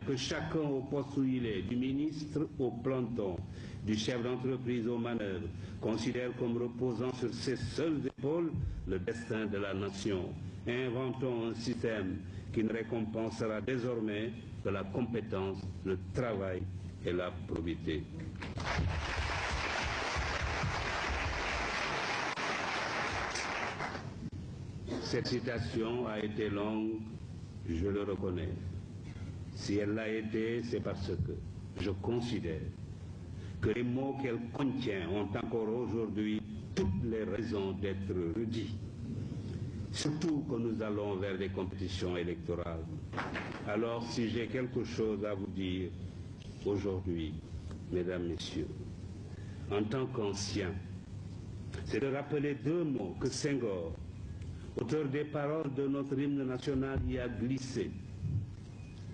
que chacun au poste où il est, du ministre au planton, du chef d'entreprise aux manœuvres, considère comme reposant sur ses seules épaules le destin de la nation. Inventons un système qui ne récompensera désormais que la compétence, le travail et la probité. Cette citation a été longue, je le reconnais. Si elle l'a été, c'est parce que je considère que les mots qu'elle contient ont encore aujourd'hui toutes les raisons d'être redits. Surtout que nous allons vers des compétitions électorales. Alors, si j'ai quelque chose à vous dire aujourd'hui, mesdames, messieurs, en tant qu'ancien, c'est de rappeler deux mots que Senghor, auteur des paroles de notre hymne national, y a glissé.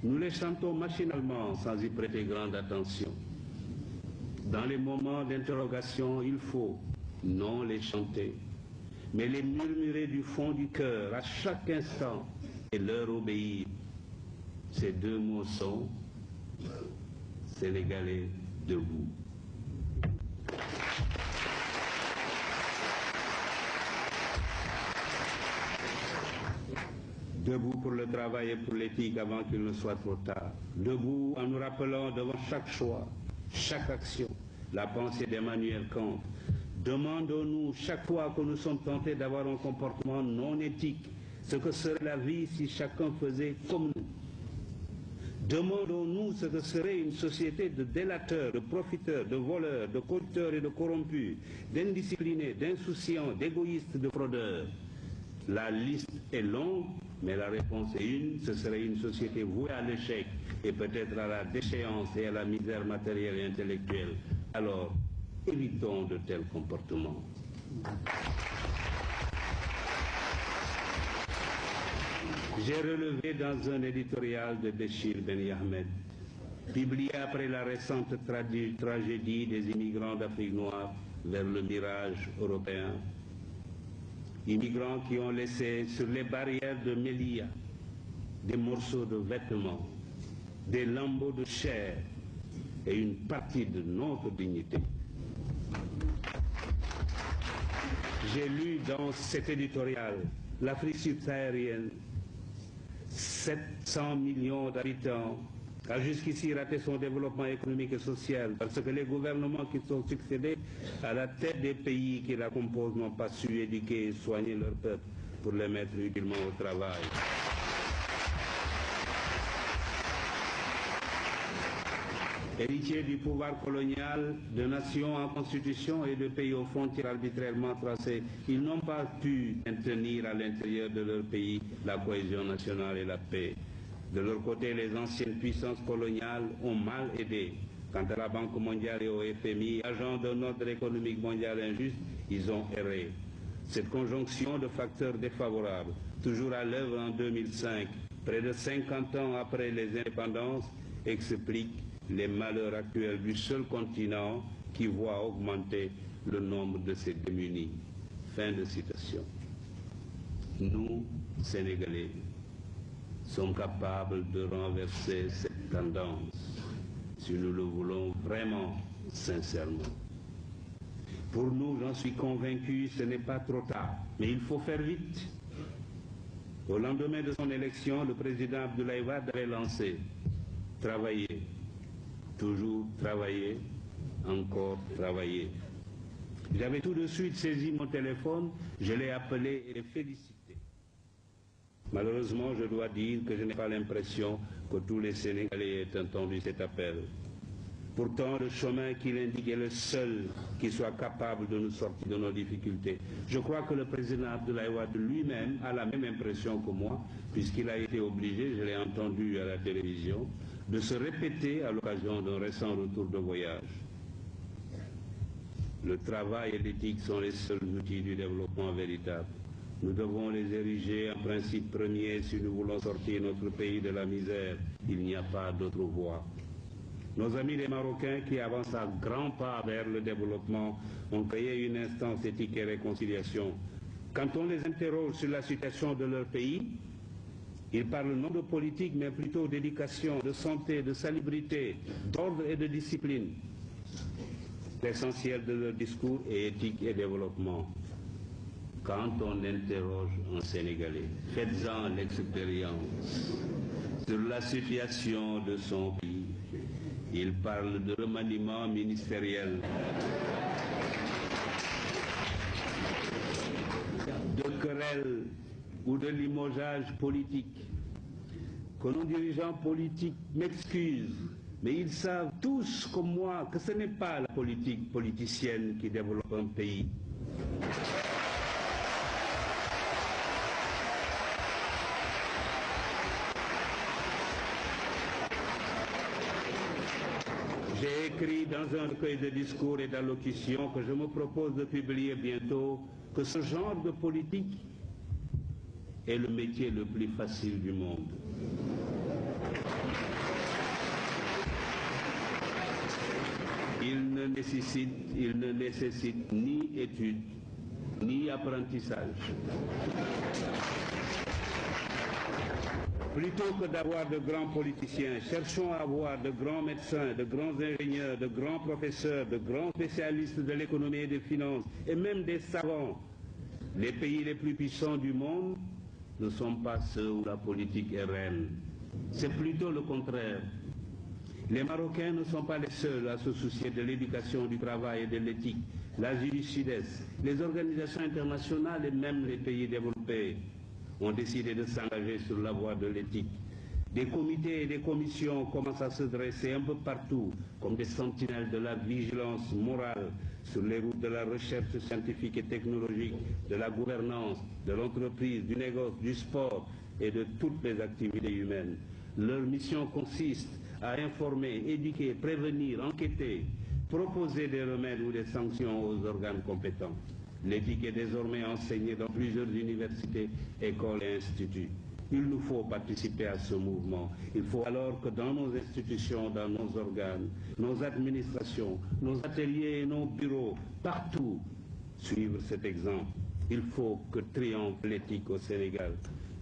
Nous les chantons machinalement sans y prêter grande attention. Dans les moments d'interrogation, il faut non les chanter, mais les murmurer du fond du cœur à chaque instant et leur obéir. Ces deux mots sont Sénégalais debout. Debout pour le travail et pour l'éthique avant qu'il ne soit trop tard. Debout en nous rappelant devant chaque choix, chaque action, la pensée d'Emmanuel Kant. Demandons-nous chaque fois que nous sommes tentés d'avoir un comportement non éthique, ce que serait la vie si chacun faisait comme nous. Demandons-nous ce que serait une société de délateurs, de profiteurs, de voleurs, de corrupteurs et de corrompus, d'indisciplinés, d'insouciants, d'égoïstes, de fraudeurs. La liste est longue, mais la réponse est une, ce serait une société vouée à l'échec et peut-être à la déchéance et à la misère matérielle et intellectuelle. Alors, évitons de tels comportements. J'ai relevé dans un éditorial de Béchir Ben Ahmed, publié après la récente tragédie des immigrants d'Afrique noire vers le mirage européen, immigrants qui ont laissé sur les barrières de Melilla des morceaux de vêtements, des lambeaux de chair et une partie de notre dignité. J'ai lu dans cet éditorial l'Afrique subsaharienne, 700 millions d'habitants, a jusqu'ici raté son développement économique et social parce que les gouvernements qui sont succédés à la tête des pays qui la composent n'ont pas su éduquer et soigner leur peuple pour les mettre utilement au travail. Héritiers du pouvoir colonial, de nations en constitution et de pays aux frontières arbitrairement tracées, ils n'ont pas pu maintenir à l'intérieur de leur pays la cohésion nationale et la paix. De leur côté, les anciennes puissances coloniales ont mal aidé. Quant à la Banque mondiale et au FMI, agents d'un ordre économique mondial injuste, ils ont erré. Cette conjonction de facteurs défavorables, toujours à l'œuvre en 2005, près de 50 ans après les indépendances, explique les malheurs actuels du seul continent qui voit augmenter le nombre de ses démunis. Fin de citation. Nous, Sénégalais, sommes capables de renverser cette tendance si nous le voulons vraiment, sincèrement. Pour nous, j'en suis convaincu, ce n'est pas trop tard, mais il faut faire vite. Au lendemain de son élection, le président Abdoulaye Wade avait lancé « Travailler, toujours travailler, encore travailler ». J'avais tout de suite saisi mon téléphone, je l'ai appelé et l'ai félicité. Malheureusement, je dois dire que je n'ai pas l'impression que tous les Sénégalais aient entendu cet appel. Pourtant, le chemin qu'il indique est le seul qui soit capable de nous sortir de nos difficultés. Je crois que le président Abdoulaye Wade lui-même a la même impression que moi, puisqu'il a été obligé, je l'ai entendu à la télévision, de se répéter à l'occasion d'un récent retour de voyage. Le travail et l'éthique sont les seuls outils du développement véritable. Nous devons les ériger en principe premier si nous voulons sortir notre pays de la misère. Il n'y a pas d'autre voie. Nos amis les Marocains qui avancent à grands pas vers le développement ont créé une instance éthique et réconciliation. Quand on les interroge sur la situation de leur pays, Ils parlent non de politique, mais plutôt d'éducation, de santé, de salubrité, d'ordre et de discipline. L'essentiel de leur discours est éthique et développement. Quand on interroge un Sénégalais, faites-en l'expérience sur la situation de son pays. Il parle de remaniement ministériel, de querelles ou de limogeage politique. Que nos dirigeants politiques m'excusent, mais ils savent tous comme moi que ce n'est pas la politique politicienne qui développe un pays. J'ai écrit dans un recueil de discours et d'allocutions que je me propose de publier bientôt que ce genre de politique est le métier le plus facile du monde. Il ne nécessite ni études, ni apprentissage. Plutôt que d'avoir de grands politiciens, cherchons à avoir de grands médecins, de grands ingénieurs, de grands professeurs, de grands spécialistes de l'économie et des finances, et même des savants. Les pays les plus puissants du monde ne sont pas ceux où la politique est reine. C'est plutôt le contraire. Les Marocains ne sont pas les seuls à se soucier de l'éducation, du travail et de l'éthique. L'Asie du Sud-Est, les organisations internationales et même les pays développés ont décidé de s'engager sur la voie de l'éthique. Des comités et des commissions commencent à se dresser un peu partout, comme des sentinelles de la vigilance morale sur les routes de la recherche scientifique et technologique, de la gouvernance, de l'entreprise, du négoce, du sport et de toutes les activités humaines. Leur mission consiste à informer, éduquer, prévenir, enquêter, proposer des remèdes ou des sanctions aux organes compétents. L'éthique est désormais enseignée dans plusieurs universités, écoles et instituts. Il nous faut participer à ce mouvement. Il faut alors que dans nos institutions, dans nos organes, nos administrations, nos ateliers et nos bureaux, partout, suivre cet exemple. Il faut que triomphe l'éthique au Sénégal.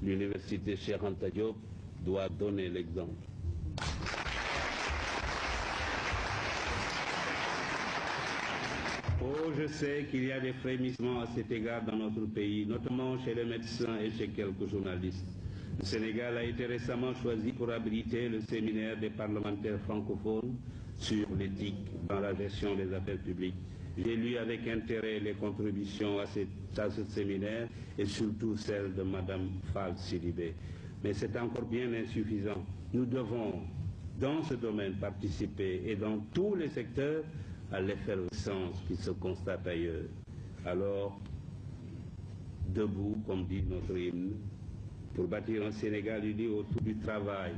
L'université Cheikh Anta Diop doit donner l'exemple. Oh, je sais qu'il y a des frémissements à cet égard dans notre pays, notamment chez les médecins et chez quelques journalistes. Le Sénégal a été récemment choisi pour abriter le séminaire des parlementaires francophones sur l'éthique dans la gestion des affaires publiques. J'ai lu avec intérêt les contributions à ce séminaire et surtout celles de Mme Fall Sidibé. Mais c'est encore bien insuffisant. Nous devons, dans ce domaine, participer et dans tous les secteurs à l'effervescence qui se constate ailleurs. Alors, debout, comme dit notre hymne, pour bâtir un Sénégal uni autour du travail,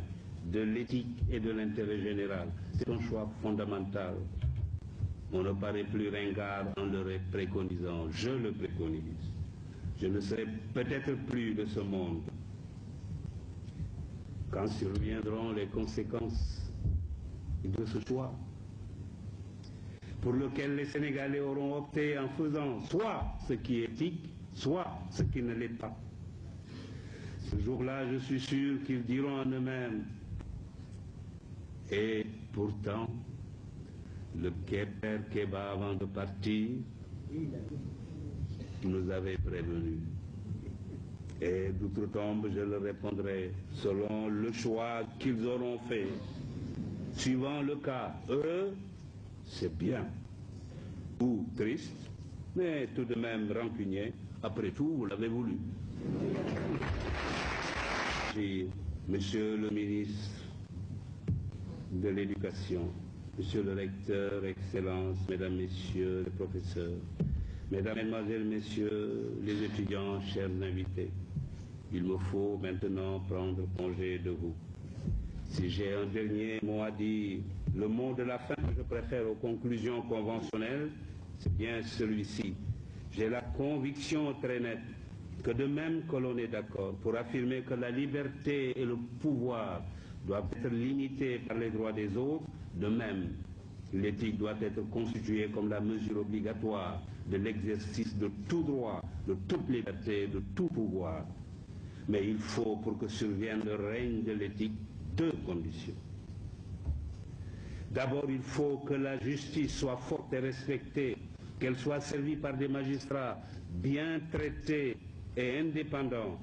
de l'éthique et de l'intérêt général. C'est un choix fondamental. On ne paraît plus ringard en le préconisant. Je le préconise. Je ne serai peut-être plus de ce monde quand surviendront les conséquences de ce choix, pour lequel les Sénégalais auront opté en faisant soit ce qui est éthique, soit ce qui ne l'est pas. Ce jour-là, je suis sûr qu'ils diront en eux-mêmes. Et pourtant, le Père Kéba, avant de partir, nous avait prévenus. Et d'outre-tombe, je leur répondrai, selon le choix qu'ils auront fait, suivant le cas, heureux, c'est bien, ou triste, mais tout de même rancunier. Après tout, vous l'avez voulu. Monsieur le ministre de l'Éducation, Monsieur le recteur, Excellences, Mesdames, Messieurs les professeurs, Mesdames, Mesdemoiselles, Messieurs les étudiants, chers invités, il me faut maintenant prendre congé de vous. Si j'ai un dernier mot à dire, le mot de la fin que je préfère aux conclusions conventionnelles, c'est bien celui-ci. J'ai la conviction très nette que de même que l'on est d'accord pour affirmer que la liberté et le pouvoir doivent être limités par les droits des autres, de même, l'éthique doit être constituée comme la mesure obligatoire de l'exercice de tout droit, de toute liberté, de tout pouvoir. Mais il faut, pour que survienne le règne de l'éthique, deux conditions. D'abord, il faut que la justice soit forte et respectée, qu'elle soit servie par des magistrats bien traités et indépendants.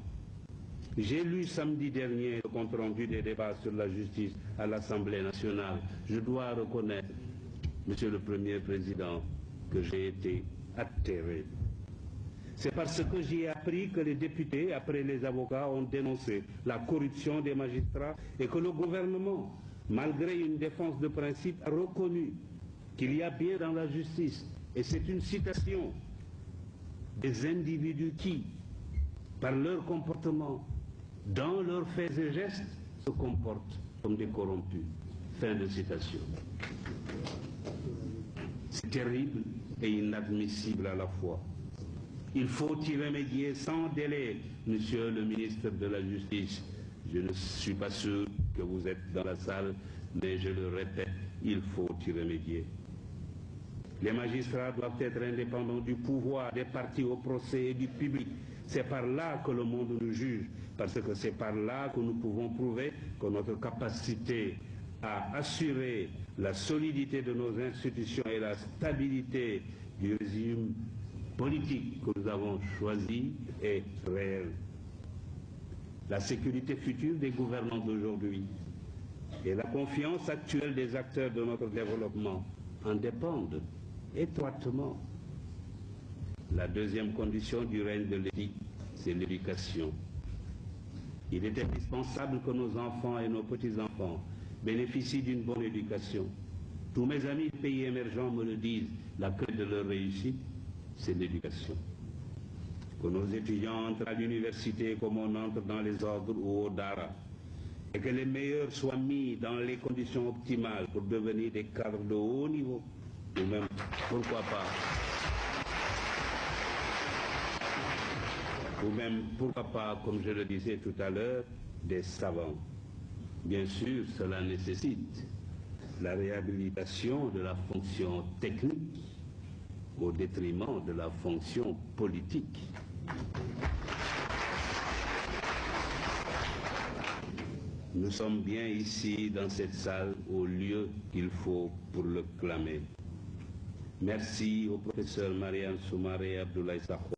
J'ai lu samedi dernier le compte-rendu des débats sur la justice à l'Assemblée nationale. Je dois reconnaître, Monsieur le Premier Président, que j'ai été atterré. C'est parce que j'y ai appris que les députés, après les avocats, ont dénoncé la corruption des magistrats et que le gouvernement, malgré une défense de principe, a reconnu qu'il y a bien dans la justice, et c'est une citation, des individus qui, par leur comportement, dans leurs faits et gestes, se comportent comme des corrompus. Fin de citation. C'est terrible et inadmissible à la fois. Il faut y remédier sans délai, Monsieur le ministre de la Justice. Je ne suis pas sûr que vous êtes dans la salle, mais je le répète, il faut y remédier. Les magistrats doivent être indépendants du pouvoir, des partis au procès et du public. C'est par là que le monde nous juge, parce que c'est par là que nous pouvons prouver que notre capacité à assurer la solidité de nos institutions et la stabilité du régime politique que nous avons choisi est réelle. La sécurité future des gouvernants d'aujourd'hui et la confiance actuelle des acteurs de notre développement en dépendent étroitement. La deuxième condition du règne de l'éthique, c'est l'éducation. Il est indispensable que nos enfants et nos petits-enfants bénéficient d'une bonne éducation. Tous mes amis des pays émergents me le disent, la clé de leur réussite, c'est l'éducation. Que nos étudiants entrent à l'université comme on entre dans les ordres ou au Dara, et que les meilleurs soient mis dans les conditions optimales pour devenir des cadres de haut niveau, ou même, pourquoi pas, comme je le disais tout à l'heure, des savants. Bien sûr, cela nécessite la réhabilitation de la fonction technique au détriment de la fonction politique. Nous sommes bien ici, dans cette salle, au lieu qu'il faut pour le clamer. Merci au professeur Mariam Soumaré et Abdoulaye Sakho